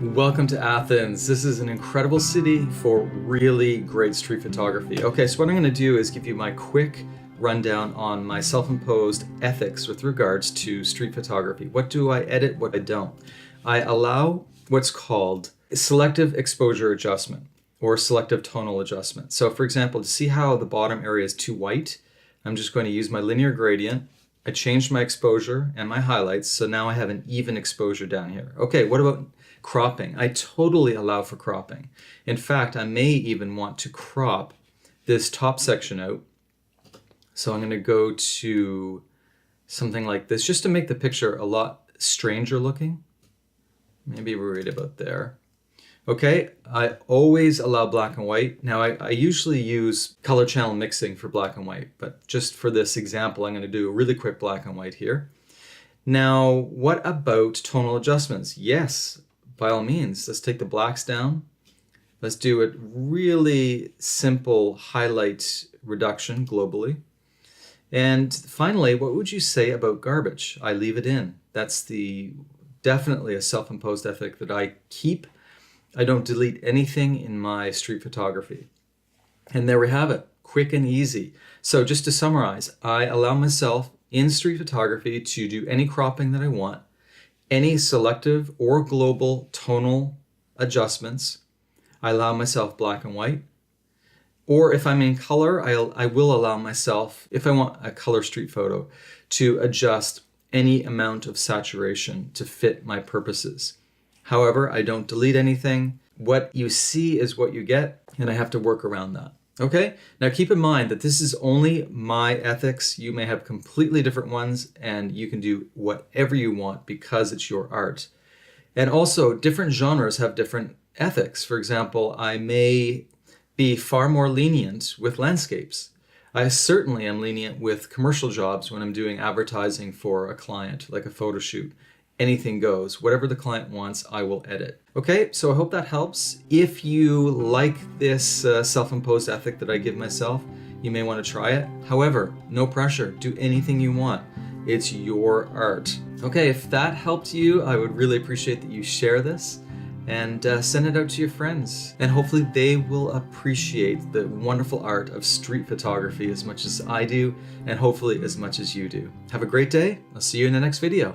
Welcome to Athens. This is an incredible city for really great street photography. Okay, so what I'm going to do is give you my quick rundown on my self-imposed ethics with regards to street photography. What do I edit, what I don't? I allow what's called selective exposure adjustment or selective tonal adjustment. So for example, to see how the bottom area is too white, I'm just going to use my linear gradient. I changed my exposure and my highlights, so now I have an even exposure down here. Okay, what about cropping? I totally allow for cropping. In fact, I may even want to crop this top section out. So I'm going to go to something like this just to make the picture a lot stranger looking. Maybe we're right about there. Okay, I always allow black and white. Now I usually use color channel mixing for black and white, but just for this example, I'm going to do a really quick black and white here. Now, what about tonal adjustments? Yes, by all means, let's take the blacks down. Let's do a really simple highlight reduction globally. And finally, what would you say about garbage? I leave it in. That's definitely a self-imposed ethic that I keep. I don't delete anything in my street photography. And there we have it, quick and easy. So just to summarize, I allow myself in street photography to do any cropping that I want, any selective or global tonal adjustments. I allow myself black and white. Or if I'm in color, I will allow myself, if I want a color street photo, to adjust any amount of saturation to fit my purposes. However, I don't delete anything. What you see is what you get, and I have to work around that. Okay? Now keep in mind that this is only my ethics. You may have completely different ones, and you can do whatever you want because it's your art. And also, different genres have different ethics. For example, I may be far more lenient with landscapes. I certainly am lenient with commercial jobs when I'm doing advertising for a client, like a photo shoot. Anything goes. Whatever the client wants, I will edit. Okay, so I hope that helps. If you like this self-imposed ethic that I give myself, you may want to try it. However, no pressure. Do anything you want. It's your art. Okay, if that helped you, I would really appreciate that you share this and send it out to your friends. And hopefully they will appreciate the wonderful art of street photography as much as I do, and hopefully as much as you do. Have a great day. I'll see you in the next video.